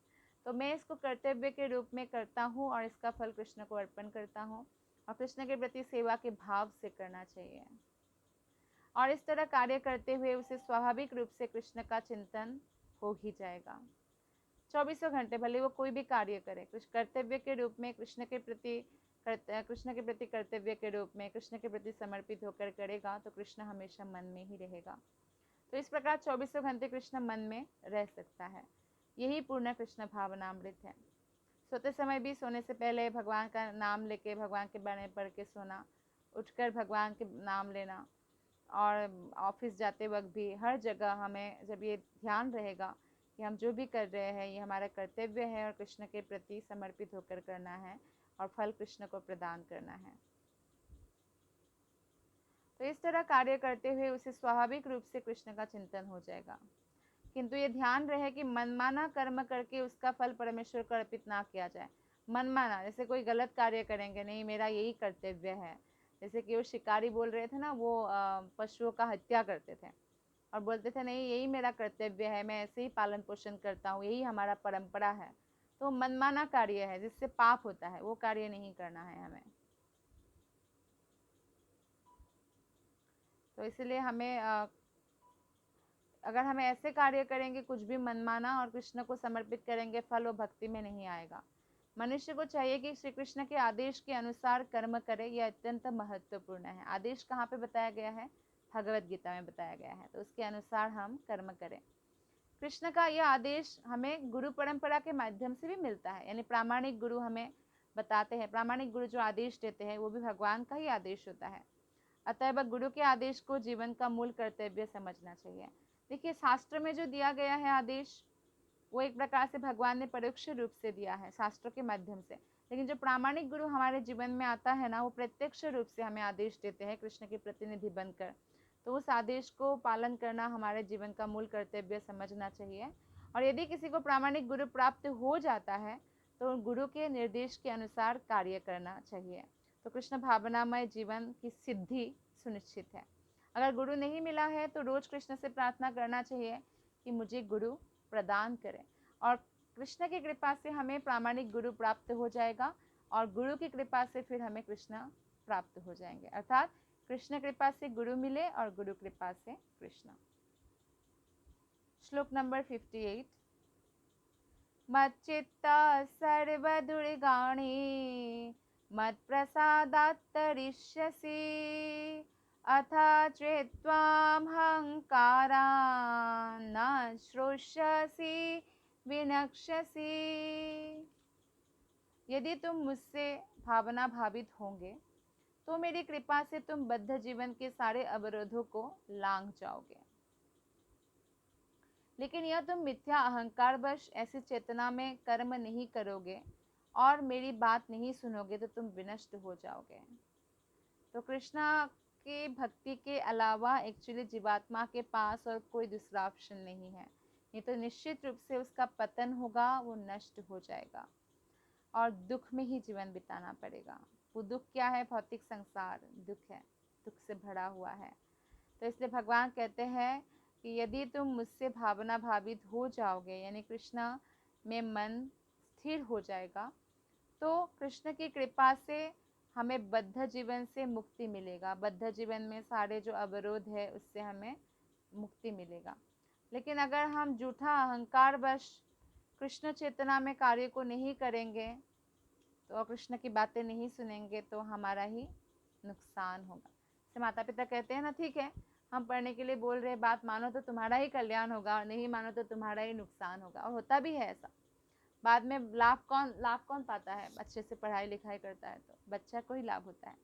तो मैं इसको कर्तव्य के रूप में करता हूँ और इसका फल कृष्ण को अर्पण करता हूँ, और कृष्ण के प्रति सेवा के भाव से करना चाहिए। और इस तरह कार्य करते हुए उसे स्वाभाविक रूप से कृष्ण का चिंतन हो ही जाएगा। 24 घंटे भले वो कोई भी कार्य करे, कर्तव्य के रूप में कृष्ण के प्रति कर्तव्य के रूप में कृष्ण के प्रति समर्पित होकर करेगा तो कृष्ण हमेशा मन में ही रहेगा। तो इस प्रकार 24 घंटे कृष्ण मन में रह सकता है। यही पूर्ण कृष्ण भावनामृत है। सोते समय भी सोने से पहले भगवान का नाम लेके भगवान के बारे में पढ़ के सोना, उठकर भगवान के नाम लेना, और ऑफिस जाते वक्त भी हर जगह हमें जब ये ध्यान रहेगा कि हम जो भी कर रहे हैं ये हमारा कर्तव्य है और कृष्ण के प्रति समर्पित होकर करना है और फल कृष्ण को प्रदान करना है। तो इस तरह कार्य करते हुए उसे स्वाभाविक रूप से कृष्ण का चिंतन हो जाएगा। किंतु ये ध्यान रहे कि मनमाना कर्म करके उसका फल परमेश्वर को अर्पित ना किया जाए। मनमाना जैसे कोई गलत कार्य करेंगे, नहीं मेरा यही कर्तव्य है, जैसे कि वो शिकारी बोल रहे थे ना, वो पशुओं का हत्या करते थे और बोलते थे नहीं यही मेरा कर्तव्य है, मैं ऐसे ही पालन पोषण करता हूँ, यही हमारा परंपरा है। तो मनमाना कार्य है जिससे पाप होता है, वो कार्य नहीं करना है हमें। तो इसलिए हमें अगर हम ऐसे कार्य करेंगे कुछ भी मनमाना और कृष्ण को समर्पित करेंगे, फल वो भक्ति में नहीं आएगा। मनुष्य को चाहिए कि श्री कृष्ण के आदेश के अनुसार कर्म करे, यह अत्यंत महत्वपूर्ण है। आदेश कहाँ पे बताया गया है? भगवत गीता में बताया गया है, तो उसके अनुसार हम कर्म करें। कृष्ण का यह आदेश हमें गुरु परंपरा के माध्यम से भी मिलता है, यानी प्रामाणिक गुरु हमें बताते हैं, प्रामाणिक गुरु जो आदेश देते हैं वो भी भगवान का ही आदेश होता है। अतएव गुरु के आदेश को जीवन का मूल कर्तव्य समझना चाहिए। देखिए शास्त्र में जो दिया गया है आदेश, वो एक प्रकार से भगवान ने परोक्ष रूप से दिया है शास्त्रों के माध्यम से, लेकिन जो प्रामाणिक गुरु हमारे जीवन में आता है ना, वो प्रत्यक्ष रूप से हमें आदेश देते हैं कृष्ण के प्रतिनिधि बनकर। तो उस आदेश को पालन करना हमारे जीवन का मूल कर्तव्य समझना चाहिए। और यदि किसी को प्रामाणिक गुरु प्राप्त हो जाता है तो गुरु के निर्देश के अनुसार कार्य करना चाहिए, तो कृष्ण भावनामय जीवन की सिद्धि सुनिश्चित है। अगर गुरु नहीं मिला है तो रोज कृष्ण से प्रार्थना करना चाहिए कि मुझे गुरु प्रदान करें, और कृष्ण की कृपा से हमें प्रामाणिक गुरु प्राप्त हो जाएगा और गुरु की कृपा से फिर हमें कृष्ण प्राप्त हो जाएंगे। अर्थात कृष्ण कृपा से गुरु मिले और गुरु कृपा से कृष्ण। श्लोक नंबर 58। मच्चित्ता सर्वदुर्गाणि मत्प्रसादात् तरिष्यसि अथा चेत्त्वामहङ्कारान् न श्रोष्यसि विनक्ष्यसि। यदि तुम मुझसे भावना भावित होंगे तो मेरी कृपा से तुम बद्ध जीवन के सारे अवरोधों को लांघ जाओगे, लेकिन यह तुम मिथ्या अहंकार वश ऐसी चेतना में कर्म नहीं करोगे और मेरी बात नहीं सुनोगे तो तुम विनष्ट हो जाओगे। तो कृष्णा की भक्ति के अलावा एक्चुअली जीवात्मा के पास और कोई दूसरा ऑप्शन नहीं है, नहीं तो निश्चित रूप से उसका पतन होगा, वो नष्ट हो जाएगा और दुख में ही जीवन बिताना पड़ेगा। वो दुख क्या है? भौतिक संसार दुख है, दुख से भरा हुआ है। तो इसलिए भगवान कहते हैं कि यदि तुम मुझसे भावना भावित हो जाओगे, यानी कृष्ण में मन स्थिर हो जाएगा, तो कृष्ण की कृपा से हमें बद्ध जीवन से मुक्ति मिलेगा। बद्ध जीवन में सारे जो अवरोध है उससे हमें मुक्ति मिलेगा। लेकिन अगर हम झूठा अहंकार वश कृष्ण चेतना में कार्य को नहीं करेंगे तो कृष्ण की बातें नहीं सुनेंगे तो हमारा ही नुकसान होगा। जैसे माता पिता कहते हैं ना, ठीक है हम पढ़ने के लिए बोल रहे हैं, बात मानो तो तुम्हारा ही कल्याण होगा और नहीं मानो तो तुम्हारा ही नुकसान होगा, और होता भी है ऐसा। बाद में लाभ कौन पाता है? अच्छे से पढ़ाई लिखाई करता है तो बच्चा को ही लाभ होता है।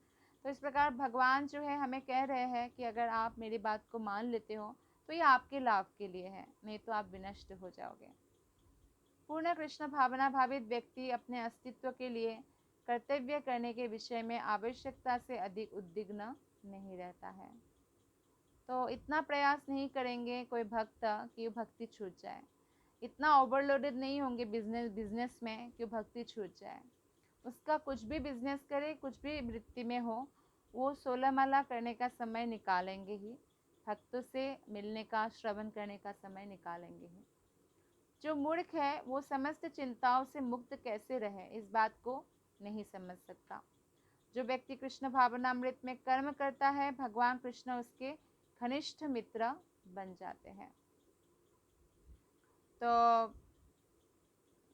तो इस प्रकार भगवान जो है हमें कह रहे हैं कि अगर आप मेरी बात को मान लेते हो तो ये आपके लाभ के लिए है, नहीं तो आप विनष्ट हो जाओगे। पूर्ण कृष्ण भावना भावित व्यक्ति अपने अस्तित्व के लिए कर्तव्य करने के विषय में आवश्यकता से अधिक उद्विग्न नहीं रहता है। तो इतना प्रयास नहीं करेंगे कोई भक्त कि भक्ति छूट जाए, इतना ओवरलोडेड नहीं होंगे बिजनेस में कि भक्ति छूट जाए। उसका कुछ भी बिजनेस करे, कुछ भी वृत्ति में हो, वो 16 माला करने का समय निकालेंगे ही, भक्तों से मिलने का, श्रवण करने का समय निकालेंगे ही। जो मूर्ख है वो समस्त चिंताओं से मुक्त कैसे रहे, इस बात को नहीं समझ सकता। जो व्यक्ति कृष्ण भावनामृत में कर्म करता है, भगवान कृष्ण उसके घनिष्ठ मित्र बन जाते हैं। तो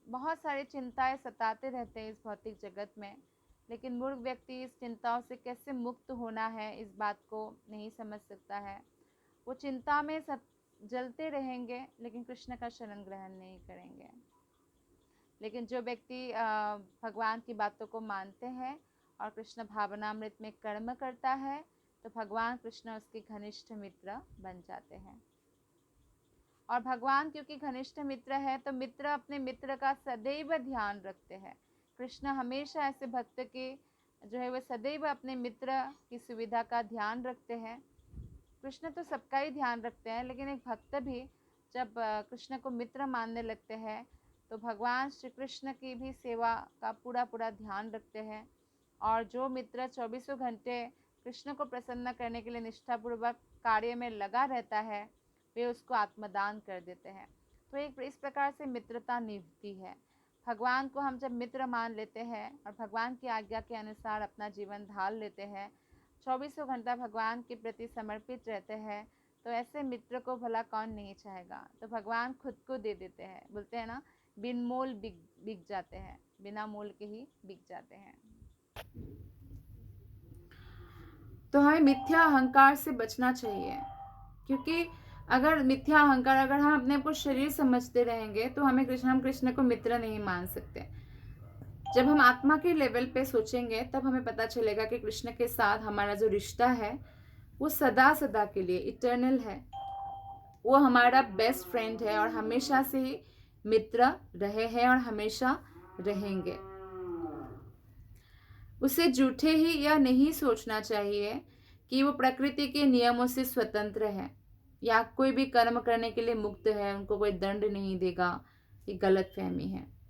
बहुत सारी चिंताएं सताते रहते हैं इस भौतिक जगत में, लेकिन मूर्ख व्यक्ति इस चिंताओं से कैसे मुक्त होना है इस बात को नहीं समझ सकता है। वो चिंता में सब जलते रहेंगे लेकिन कृष्ण का शरण ग्रहण नहीं करेंगे। लेकिन जो व्यक्ति भगवान की बातों को मानते हैं और कृष्ण भावनामृत में कर्म करता है, तो भगवान कृष्ण उसके घनिष्ठ मित्र बन जाते हैं। और भगवान क्योंकि घनिष्ठ मित्र है, तो मित्र अपने मित्र का सदैव ध्यान रखते हैं। कृष्ण हमेशा ऐसे भक्त के जो है वह सदैव अपने मित्र की सुविधा का ध्यान रखते हैं। कृष्ण तो सबका ही ध्यान रखते हैं, लेकिन एक भक्त भी जब कृष्ण को मित्र मानने लगते हैं तो भगवान श्री कृष्ण की भी सेवा का पूरा ध्यान रखते हैं। और जो मित्र 24 घंटे कृष्ण को प्रसन्न करने के लिए निष्ठापूर्वक कार्य में लगा रहता है, वे उसको आत्मदान कर देते हैं। तो एक इस प्रकार से मित्रता निभती है। भगवान को हम जब मित्र मान लेते हैं और भगवान की आज्ञा के अनुसार अपना जीवन ढाल लेते हैं, 24 घंटा भगवान के प्रति समर्पित रहते हैं, तो ऐसे मित्र को भला कौन नहीं चाहेगा। तो भगवान खुद को दे देते हैं, बोलते हैं ना, बिन मोल बिक जाते हैं, बिना मोल के ही बिक जाते हैं। तो हमें मिथ्या अहंकार से बचना चाहिए, क्योंकि अगर मिथ्या अहंकार, अगर हम अपने को शरीर समझते रहेंगे तो हम कृष्ण को मित्र नहीं मान सकते। जब हम आत्मा के लेवल पे सोचेंगे तब हमें पता चलेगा कि कृष्ण के साथ हमारा जो रिश्ता है वो सदा सदा के लिए इटर्नल है। वो हमारा बेस्ट फ्रेंड है और हमेशा से ही मित्र रहे हैं और हमेशा रहेंगे। उसे झूठे ही यह नहीं सोचना चाहिए कि वो प्रकृति के नियमों से स्वतंत्र है या कोई भी कर्म करने के लिए मुक्त है, उनको कोई दंड नहीं देगा। ये गलत फहमी है।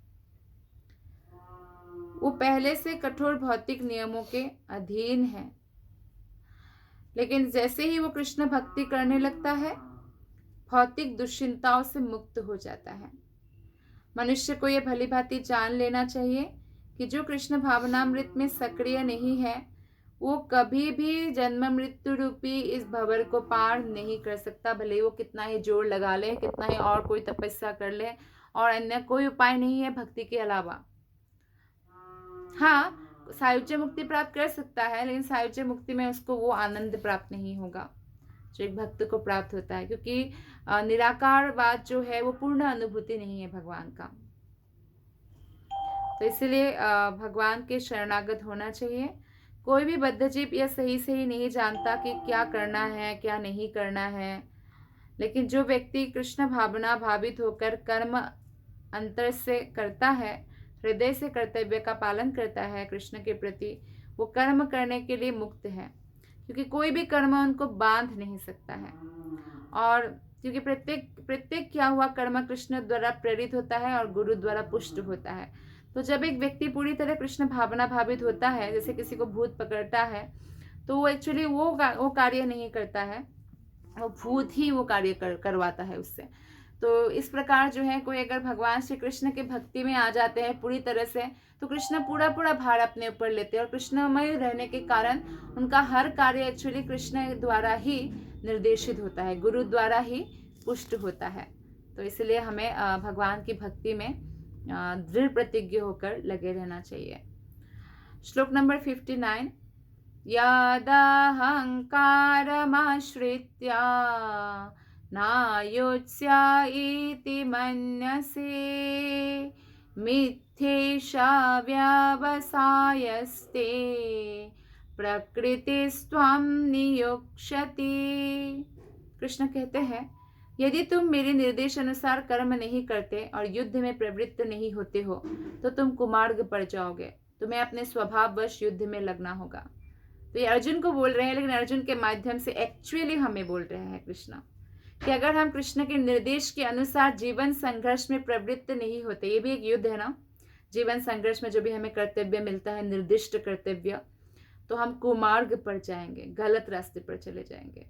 वो पहले से कठोर भौतिक नियमों के अधीन है, लेकिन जैसे ही वो कृष्ण भक्ति करने लगता है, भौतिक दुश्चिंताओं से मुक्त हो जाता है। मनुष्य को यह भली भांति जान लेना चाहिए कि जो कृष्ण भावनामृत में सक्रिय नहीं है, वो कभी भी जन्म मृत्यु रूपी इस भंवर को पार नहीं कर सकता। भले वो कितना ही जोर लगा ले, कितना ही और कोई तपस्या कर ले, और अन्य कोई उपाय नहीं है भक्ति के अलावा। हाँ, सायुज्य मुक्ति प्राप्त कर सकता है, लेकिन सायुज्य मुक्ति में उसको वो आनंद प्राप्त नहीं होगा जो एक भक्त को प्राप्त होता है, क्योंकि निराकारवाद जो है वो पूर्ण अनुभूति नहीं है भगवान का। तो इसलिए भगवान के शरणागत होना चाहिए। कोई भी बद्धजीव यह सही सही नहीं जानता कि क्या करना है क्या नहीं करना है, लेकिन जो व्यक्ति कृष्ण भावना भावित होकर कर्म अंतर से करता है, हृदय से कर्तव्य का पालन करता है कृष्ण के प्रति, वो कर्म करने के लिए मुक्त है, क्योंकि कोई भी कर्म उनको बांध नहीं सकता है। और क्योंकि प्रत्येक किया हुआ कर्म कृष्ण द्वारा प्रेरित होता है और गुरु द्वारा पुष्ट होता है। तो जब एक व्यक्ति पूरी तरह कृष्ण भावना भावित होता है, जैसे किसी को भूत पकड़ता है, तो वो एक्चुअली वो कार्य नहीं करता है, वो भूत ही वो कार्य करवाता है उससे। तो इस प्रकार जो है, कोई अगर भगवान श्री कृष्ण के भक्ति में आ जाते हैं पूरी तरह से, तो कृष्ण पूरा भार अपने ऊपर लेते हैं, और कृष्णमय रहने के कारण उनका हर कार्य एक्चुअली कृष्ण द्वारा ही निर्देशित होता है, गुरु द्वारा ही पुष्ट होता है। तो इसलिए हमें भगवान की भक्ति में दृढ़ प्रतिज्ञ होकर लगे रहना चाहिए। श्लोक नंबर 59। यदहंकारमाश्रित्य नायोत्स्या इति मन्यसे मिथ्येषा व्यवसायस्ते प्रकृतिस्त्वं नियोक्ष्यति। कृष्ण कहते हैं, यदि तुम मेरे निर्देश अनुसार कर्म नहीं करते और युद्ध में प्रवृत्त नहीं होते हो तो तुम कुमार्ग पड़ जाओगे, तुम्हें अपने स्वभाववश युद्ध में लगना होगा। तो ये अर्जुन को बोल रहे हैं, लेकिन अर्जुन के माध्यम से एक्चुअली हमें बोल रहे हैं कृष्णा कि अगर हम कृष्ण के निर्देश के अनुसार जीवन संघर्ष में प्रवृत्त नहीं होते, ये भी एक युद्ध है ना, जीवन संघर्ष में जो भी हमें कर्तव्य मिलता है, निर्दिष्ट कर्तव्य, तो हम कुमार्ग पर जाएंगे, गलत रास्ते पर चले जाएंगे।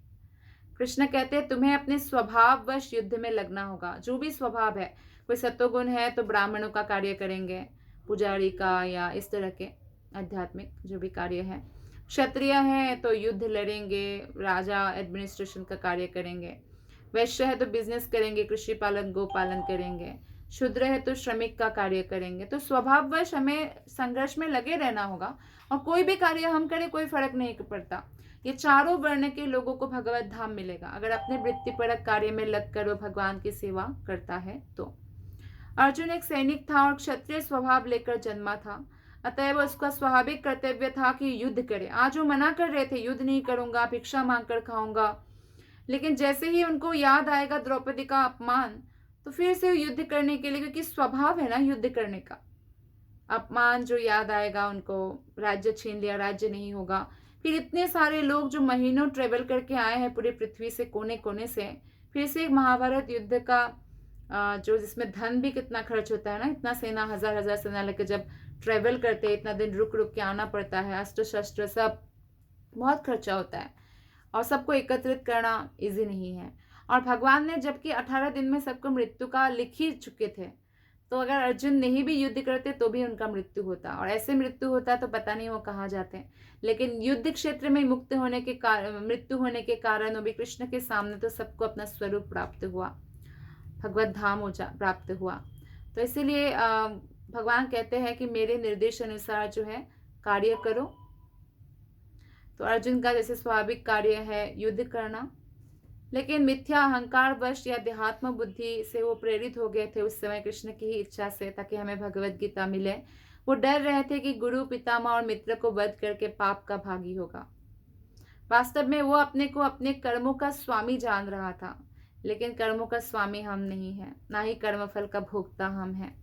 कृष्ण कहते हैं तुम्हें अपने स्वभाववश युद्ध में लगना होगा। जो भी स्वभाव है, कोई सत्वगुण है तो ब्राह्मणों का कार्य करेंगे, पुजारी का, या इस तरह के आध्यात्मिक जो भी कार्य है। क्षत्रिय है तो युद्ध लड़ेंगे, राजा एडमिनिस्ट्रेशन का कार्य करेंगे। वैश्य है तो बिजनेस करेंगे, कृषि पालन, गो पालन करेंगे। शूद्र है तो श्रमिक का कार्य करेंगे। तो स्वभाववश हमें संघर्ष में लगे रहना होगा, और कोई भी कार्य हम करें कोई फर्क नहीं पड़ता। ये चारों वर्ण के लोगों को भगवत धाम मिलेगा अगर अपने वृत्तिपरक कार्य में लगकर वो भगवान की सेवा करता है तो। अर्जुन एक सैनिक था और क्षत्रिय स्वभाव लेकर जन्मा था, अतएव उसका स्वाभाविक कर्तव्य था कि युद्ध करे। आज वो मना कर रहे थे, युद्ध नहीं करूंगा, भिक्षा मांगकर खाऊंगा, लेकिन जैसे ही उनको याद आएगा द्रौपदी का अपमान, तो फिर से युद्ध करने के लिए, क्योंकि स्वभाव है ना युद्ध करने का। अपमान जो याद आएगा उनको, राज्य छीन लिया, राज्य नहीं होगा। फिर इतने सारे लोग जो महीनों ट्रेवल करके आए हैं पूरे पृथ्वी से कोने कोने से, फिर से एक महाभारत युद्ध का जो जिसमें धन भी कितना खर्च होता है ना, इतना सेना, हजार हजार सेना लेकर जब ट्रेवल करते हैं, इतना दिन रुक रुक के आना पड़ता है, अस्त्र शस्त्र सब, बहुत खर्चा होता है, और सबको एकत्रित करना इजी नहीं है। और भगवान ने जबकि 18 दिन में सबको मृत्यु का लिख ही चुके थे, तो अगर अर्जुन नहीं भी युद्ध करते तो भी उनका मृत्यु होता, और ऐसे मृत्यु होता तो पता नहीं वो कहाँ जाते। लेकिन युद्ध क्षेत्र में मुक्त होने के मृत्यु होने के कारण वो भी कृष्ण के सामने तो सबको अपना स्वरूप प्राप्त हुआ, भगवत धाम प्राप्त हुआ। तो इसीलिए भगवान कहते हैं कि मेरे निर्देश अनुसार जो है कार्य करो। तो अर्जुन का जैसे स्वाभाविक कार्य है युद्ध करना, लेकिन मिथ्या अहंकार वश या देहात्म बुद्धि से वो प्रेरित हो गए थे उस समय कृष्ण की ही इच्छा से, ताकि हमें भगवत गीता मिले। वो डर रहे थे कि गुरु, पितामह और मित्र को वध करके पाप का भागी होगा। वास्तव में वो अपने को अपने कर्मों का स्वामी जान रहा था, लेकिन कर्मों का स्वामी हम नहीं है, ना ही कर्मफल का भोक्ता हम हैं।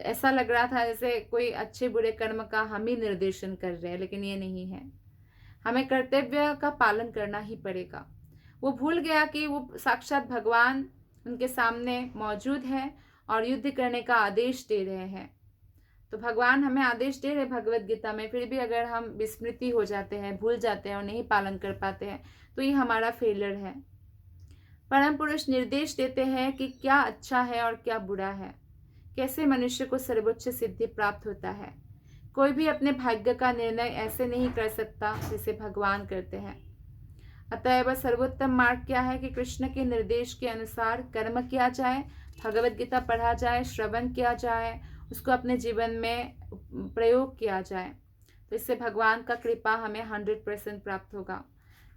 ऐसा लग रहा था जैसे कोई अच्छे बुरे कर्म का हम ही निर्देशन कर रहे हैं, लेकिन ये नहीं है। हमें कर्तव्य का पालन करना ही पड़ेगा। वो भूल गया कि वो साक्षात भगवान उनके सामने मौजूद है और युद्ध करने का आदेश दे रहे हैं। तो भगवान हमें आदेश दे रहे भगवत गीता में, फिर भी अगर हम विस्मृति हो जाते हैं, भूल जाते हैं और नहीं पालन कर पाते हैं, तो ये हमारा फेलियर है। परम पुरुष निर्देश देते हैं कि क्या अच्छा है और क्या बुरा है, कैसे मनुष्य को सर्वोच्च सिद्धि प्राप्त होता है। कोई भी अपने भाग्य का निर्णय ऐसे नहीं कर सकता जैसे भगवान करते हैं। अतएव सर्वोत्तम मार्ग क्या है कि कृष्ण के निर्देश के अनुसार कर्म किया जाए, भगवत गीता पढ़ा जाए, श्रवण किया जाए, उसको अपने जीवन में प्रयोग किया जाए। तो इससे भगवान का कृपा हमें 100% प्राप्त होगा।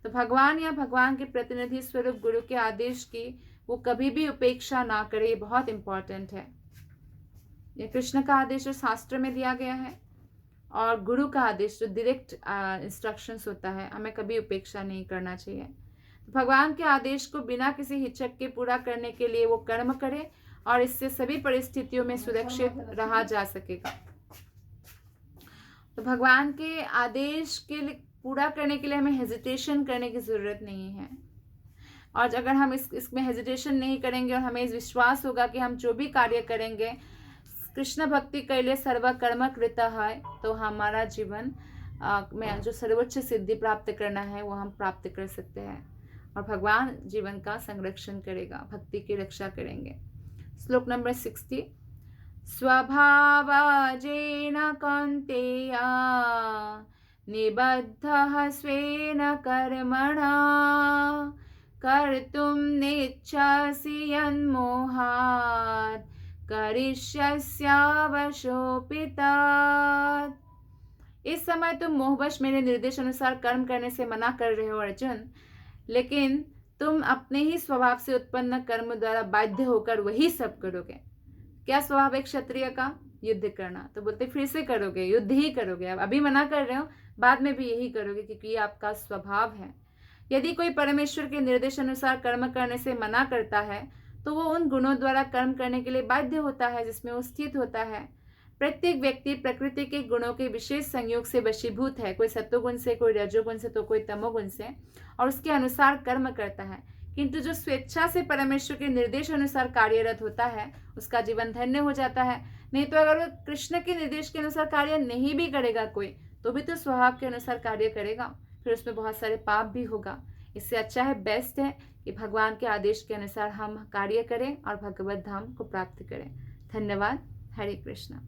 तो भगवान या भगवान के प्रतिनिधि स्वरूप गुरु के आदेश की वो कभी भी उपेक्षा ना करे, ये बहुत इंपॉर्टेंट है। ये कृष्ण का आदेश जो शास्त्र में दिया गया है, और गुरु का आदेश जो डायरेक्ट इंस्ट्रक्शंस होता है, हमें कभी उपेक्षा नहीं करना चाहिए। तो भगवान के आदेश को बिना किसी हिचक के पूरा करने के लिए वो कर्म करे, और इससे सभी परिस्थितियों में सुरक्षित रहा जा सकेगा। तो भगवान के आदेश के लिए पूरा करने के लिए हमें हेजिटेशन करने की जरूरत नहीं है। और अगर हम इसमें हेजिटेशन नहीं करेंगे और हमें विश्वास होगा कि हम जो भी कार्य करेंगे कृष्ण भक्ति कैले सर्व कर्म कृत है, तो हमारा जीवन में जो सर्वोच्च सिद्धि प्राप्त करना है वो हम प्राप्त कर सकते हैं, और भगवान जीवन का संरक्षण करेगा, भक्ति की रक्षा करेंगे। श्लोक नंबर 60। स्वभावजेन कौन्तेय निबद्धः स्वेन कर्मणा कर्तुं नेच्छसि यन्मोहात् करिष्यस्यावशोपितात्। इस समय तुम मोहवश मेरे निर्देश अनुसार कर्म करने से मना कर रहे हो अर्जुन, लेकिन तुम अपने ही स्वभाव से उत्पन्न कर्म द्वारा बाध्य होकर वही सब करोगे। क्या स्वभाव है क्षत्रिय का? युद्ध करना। तो बोलते फिर से करोगे, युद्ध ही करोगे। अब अभी मना कर रहे हो, बाद में भी यही करोगे, क्योंकि ये आपका स्वभाव है। यदि कोई परमेश्वर के निर्देश अनुसार कर्म करने से मना करता है तो वो उन गुणों द्वारा कर्म करने के लिए बाध्य होता है जिसमें वो स्थित होता है। प्रत्येक व्यक्ति प्रकृति के गुणों के विशेष संयोग से वशीभूत है, कोई सत्वगुण से, कोई रजोगुण से, तो कोई तमोगुण से, और उसके अनुसार कर्म करता है। किंतु जो स्वेच्छा से परमेश्वर के निर्देश अनुसार कार्यरत होता है उसका जीवन धन्य हो जाता है। नहीं तो अगर वो कृष्ण के निर्देश के अनुसार कार्य नहीं भी करेगा कोई, तो भी तो स्वभाव के अनुसार कार्य करेगा, फिर उसमें बहुत सारे पाप भी होगा। इससे अच्छा है, बेस्ट है कि भगवान के आदेश के अनुसार हम कार्य करें और भगवत धाम को प्राप्त करें। धन्यवाद। हरे कृष्णा।